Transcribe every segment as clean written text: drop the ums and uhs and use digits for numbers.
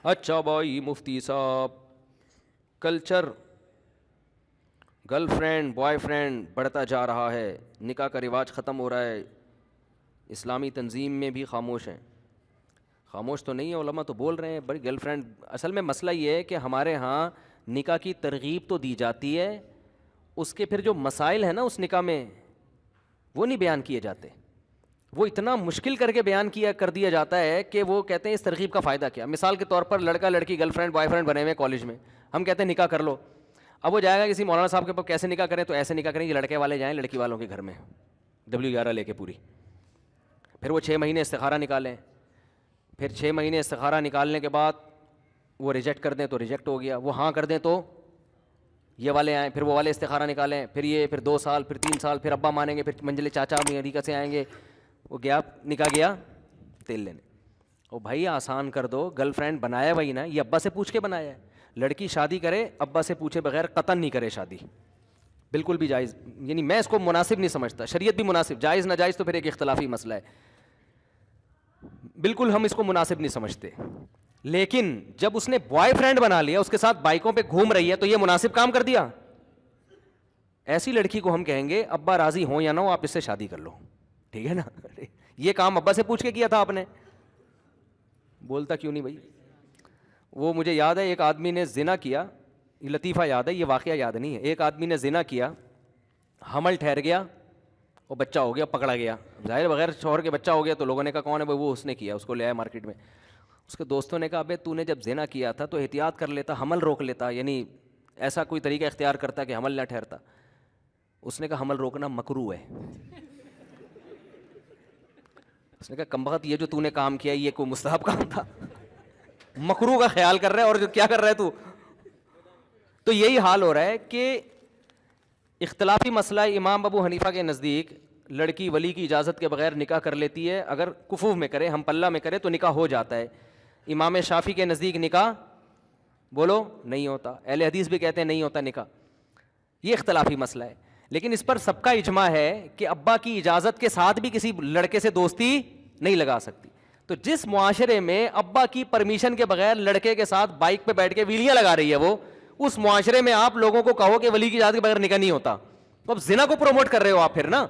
اچھا بھائی مفتی صاحب، culture girl friend boy friend بڑھتا جا رہا ہے، نکاح کا رواج ختم ہو رہا ہے، اسلامی تنظیم میں بھی خاموش ہیں۔ خاموش تو نہیں ہے، علماء تو بول رہے ہیں بڑی گرل فرینڈ۔ اصل میں مسئلہ یہ ہے کہ ہمارے ہاں نکاح کی ترغیب تو دی جاتی ہے، اس کے پھر جو مسائل ہیں نا اس نکاح میں وہ نہیں بیان کیے جاتے، وہ اتنا مشکل کر کے بیان کر دیا جاتا ہے کہ وہ کہتے ہیں اس ترغیب کا فائدہ کیا۔ مثال کے طور پر لڑکا لڑکی گرل فرینڈ بوائے فرینڈ بنے ہوئے کالج میں، ہم کہتے ہیں نکاح کر لو۔ اب وہ جائے گا کسی مولانا صاحب کے پاس، کیسے نکاح کریں؟ تو ایسے نکاح کریں کہ لڑکے والے جائیں لڑکی والوں کے گھر میں W11 لے کے پوری، پھر وہ 6 مہینے استخارہ نکالیں، پھر 6 مہینے استخارہ نکالنے کے بعد وہ ریجیکٹ کر دیں تو ریجیکٹ ہو گیا، وہ ہاں کر دیں تو یہ والے آئیں، پھر وہ والے استخارہ نکالیں، پھر یہ، پھر 2 سال، پھر 3 سال، پھر ابا مانیں گے، پھر منجلے چاچا امریکہ سے آئیں گے، وہ گیا نکاح گیا تیل لینے۔ او بھائی آسان کر دو، گرل فرینڈ بنایا وہی نا، یہ ابا سے پوچھ کے بنایا ہے۔ لڑکی شادی کرے ابا سے پوچھے بغیر قطعاً نہیں کرے شادی، بالکل بھی جائز، یعنی میں اس کو مناسب نہیں سمجھتا، شریعت بھی مناسب، جائز ناجائز تو پھر ایک اختلافی مسئلہ ہے، بالکل ہم اس کو مناسب نہیں سمجھتے۔ لیکن جب اس نے بوائے فرینڈ بنا لیا، اس کے ساتھ بائکوں پہ گھوم رہی ہے، تو یہ مناسب کام کر دیا۔ ایسی لڑکی کو ہم کہیں گے ابا راضی ہوں یا نہ ہو آپ اس سے شادی کر لو، ٹھیک ہے نا؟ یہ کام ابا سے پوچھ کے کیا تھا آپ نے؟ بولتا کیوں نہیں بھائی؟ وہ مجھے یاد ہے ایک آدمی نے زنا کیا، یہ لطیفہ یاد ہے، یہ واقعہ یاد نہیں ہے۔ ایک آدمی نے زنا کیا، حمل ٹھہر گیا اور بچہ ہو گیا، پکڑا گیا، ظاہر بغیر شوہر کے بچہ ہو گیا تو لوگوں نے کہا کون ہے بھائی؟ وہ اس نے کیا، اس کو لے آیا مارکیٹ میں۔ اس کے دوستوں نے کہا ابے تو نے جب زنا کیا تھا تو احتیاط کر لیتا، حمل روک لیتا، یعنی ایسا کوئی طریقہ اختیار کرتا کہ حمل نہ ٹھہرتا۔ اس نے کہا حمل روکنا مکروہ ہے۔ اس نے کہا کمبخت یہ جو تو نے کام کیا یہ کوئی مستحب کام تھا؟ مکروہ کا خیال کر رہا ہے اور جو کیا کر رہا ہے تو؟ تو یہی حال ہو رہا ہے کہ اختلافی مسئلہ امام ابو حنیفہ کے نزدیک لڑکی ولی کی اجازت کے بغیر نکاح کر لیتی ہے، اگر کفوف میں کرے، ہم پلہ میں کرے تو نکاح ہو جاتا ہے۔ امام شافعی کے نزدیک نکاح بولو نہیں ہوتا، اہل حدیث بھی کہتے ہیں نہیں ہوتا نکاح۔ یہ اختلافی مسئلہ ہے، لیکن اس پر سب کا اجماع ہے کہ ابا کی اجازت کے ساتھ بھی کسی لڑکے سے دوستی نہیں لگا سکتی۔ تو جس معاشرے میں ابا کی پرمیشن کے بغیر لڑکے کے ساتھ بائک پہ بیٹھ کے ویلیاں لگا رہی ہے وہ، اس معاشرے میں آپ لوگوں کو کہو کہ ولی کی اجازت کے بغیر نکاح نہیں ہوتا، تو اب زنا کو پروموٹ کر رہے ہو آپ پھر نا۔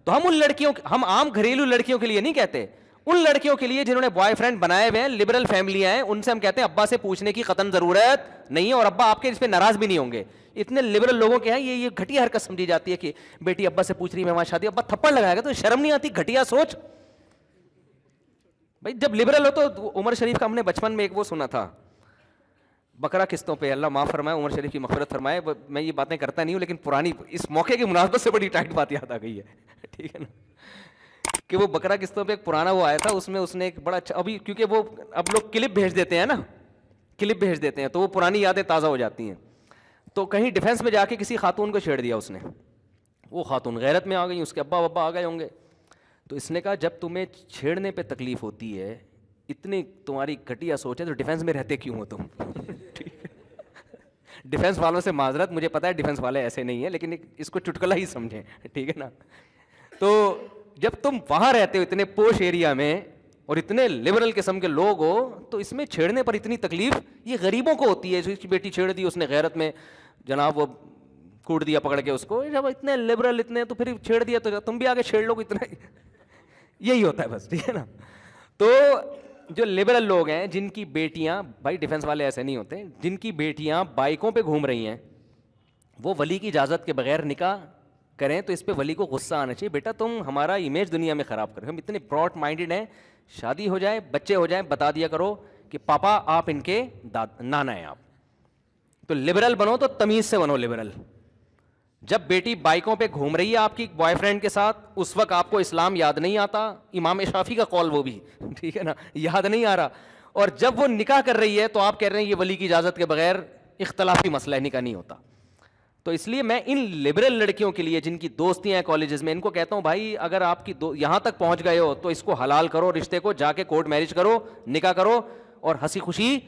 تو ہم ان لڑکیوں، ہم عام گھریلو لڑکیوں کے لیے نہیں کہتے، ان لڑکیوں کے لیے جنہوں نے بوائے فرینڈ بنائے ہوئے ہیں، لبرل فیملیاں ہیں، ان سے ہم کہتے ہیں ابا سے پوچھنے کی قطعاً ضرورت نہیں ہے، اور ابا آپ کے اس پہ ناراض بھی نہیں ہوں گے۔ اتنے لبرل لوگوں کے ہیں یہ گھٹیا حرکت سمجھی جاتی ہے کہ بیٹی ابا سے پوچھ رہی ہے میں وہاں شادی، ابا تھپڑ لگائے گا تو شرم نہیں آتی؟ گھٹیا سوچ بھائی، جب لبرل ہو تو عمر شریف کا ہم نے بچپن میں ایک وہ سنا تھا بکرا قسطوں پہ، اللہ معاف فرمائے، عمر شریف کی مغفرت فرمائے، میں یہ باتیں کرتا نہیں ہوں لیکن پرانی اس موقع کی مناسبت سے بڑی ٹائٹ بات یاد آ گئی ہے، ٹھیک ہے نا؟ کہ وہ بکرا قسطوں پہ ایک پرانا وہ آیا تھا، اس میں اس نے ایک بڑا اچھا، ابھی کیونکہ وہ اب لوگ کلپ بھیج دیتے ہیں نا، کلپ بھیج دیتے ہیں تو وہ پرانی یادیں تازہ ہو جاتی ہیں۔ تو کہیں ڈیفینس میں جا کے کسی خاتون کو چھیڑ دیا اس نے، وہ خاتون غیرت میں آ گئی، اس کے ابا وبا آ گئے ہوں گے، تو اس نے کہا جب تمہیں چھیڑنے پہ تکلیف ہوتی ہے، اتنی تمہاری گھٹیا سوچ ہے تو ڈیفینس میں رہتے کیوں ہو تم؟ ڈیفینس والوں سے معذرت، مجھے پتا ہے ڈیفینس والے ایسے نہیں ہیں، لیکن اس کو چٹکلا ہی سمجھیں، ٹھیک ہے نا؟ تو جب تم وہاں رہتے ہو اتنے پوش ایریا میں اور اتنے لبرل قسم کے لوگ ہو، تو اس میں چھیڑنے پر اتنی تکلیف یہ غریبوں کو ہوتی ہے۔ اس کی بیٹی چھیڑ دی اس نے غیرت میں، جناب وہ کوٹ دیا پکڑ کے اس کو، جب اتنے لبرل اتنے تو پھر چھیڑ دیا تو تم بھی آگے چھیڑ لو، اتنا یہی ہوتا ہے بس، ٹھیک ہے نا؟ تو جو لبرل لوگ ہیں جن کی بیٹیاں، بھائی ڈیفینس والے ایسے نہیں ہوتے، جن کی بیٹیاں بائکوں پہ گھوم رہی ہیں، وہ ولی کی اجازت کے بغیر نکاح کریں تو اس پہ ولی کو غصہ آنا چاہیے، بیٹا تم ہمارا امیج دنیا میں خراب کرو۔ ہم اتنے براڈ مائنڈڈ ہیں، شادی ہو جائے بچے ہو جائیں بتا دیا کرو کہ پاپا آپ ان کے نانا ہیں آپ۔ تو لبرل بنو تو تمیز سے بنو لبرل۔ جب بیٹی بائکوں پہ گھوم رہی ہے آپ کی بوائے فرینڈ کے ساتھ، اس وقت آپ کو اسلام یاد نہیں آتا، امام شافعی کا قول وہ بھی، ٹھیک ہے نا، یاد نہیں آ رہا، اور جب وہ نکاح کر رہی ہے تو آپ کہہ رہے ہیں یہ ولی کی اجازت کے بغیر اختلافی مسئلہ ہے، نکاح نہیں ہوتا۔ تو اس لیے میں ان لبرل لڑکیوں کے لیے جن کی دوستیاں ہیں کالجز میں، ان کو کہتا ہوں بھائی اگر آپ کی یہاں تک پہنچ گئے ہو تو اس کو حلال کرو، رشتے کو جا کے کورٹ میرج کرو، نکاح کرو اور ہنسی خوشی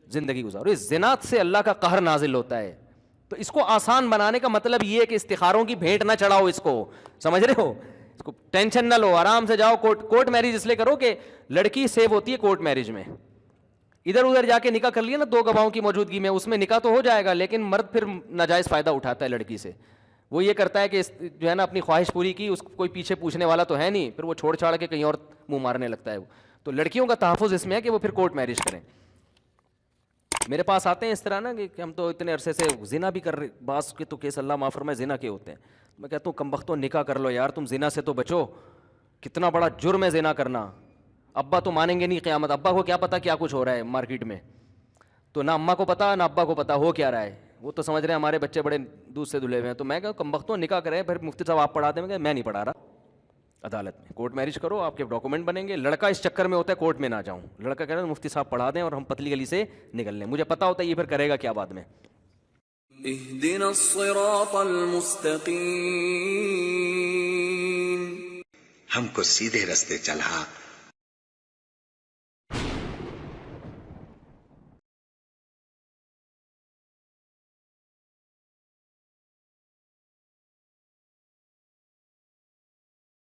زندگی گزارو۔ اس زنا سے اللہ کا قہر نازل ہوتا ہے۔ تو اس کو آسان بنانے کا مطلب یہ ہے کہ استخاروں کی بھیٹ نہ چڑھاؤ اس کو، سمجھ رہے ہو؟ اس کو ٹینشن نہ لو، آرام سے جاؤ کورٹ میرج اس لیے کرو کہ لڑکی سیو ہوتی ہے کورٹ میرج میں، ادھر ادھر جا کے نکاح کر لیا نا دو گواہوں کی موجودگی میں، اس میں نکاح تو ہو جائے گا، لیکن مرد پھر ناجائز فائدہ اٹھاتا ہے لڑکی سے. وہ یہ کرتا ہے کہ جو ہے نا اپنی خواہش پوری کی، اس کوئی پیچھے پوچھنے والا تو ہے نہیں، پھر وہ چھوڑ چھاڑ کے کہیں اور منہ مارنے لگتا ہے. وہ تو لڑکیوں کا تحفظ اس میں ہے کہ وہ پھر کورٹ میرج کریں. میرے پاس آتے ہیں اس طرح نا کہ ہم تو اتنے عرصے سے زنا بھی کر رہے، بعض کے تو کیس اللہ معاف فرمائے زنا کے ہوتے ہیں. میں کہتا ہوں کم بختوں نکاح کر لو یار، تم زنا سے تو بچو، کتنا بڑا جرم ہے زنا کرنا. ابا تو مانیں گے نہیں قیامت، ابا کو کیا پتا کیا کچھ ہو رہا ہے مارکیٹ میں، تو نہ اماں کو پتا نہ ابا کو پتا ہو کیا رہا ہے. وہ تو سمجھ رہے ہیں ہمارے بچے بڑے دودھ سے دھلے ہوئے ہیں. تو میں کہا کم بختوں نکاح کریں، پھر مفتی صاحب آپ پڑھاتے ہیں. میں نہیں پڑھا رہا، عدالت میں کورٹ میرج کرو، آپ کے ڈاکومنٹ بنیں گے. لڑکا اس چکر میں ہوتا ہے کورٹ میں نہ جاؤں، لڑکا کہہ رہا ہے مفتی صاحب پڑھا دیں اور ہم پتلی گلی سے نکل لیں. مجھے پتا ہوتا ہے یہ پھر کرے گا کیا بعد میں. اهدنا الصراط المستقیم، ہم کو سیدھے رستے چلا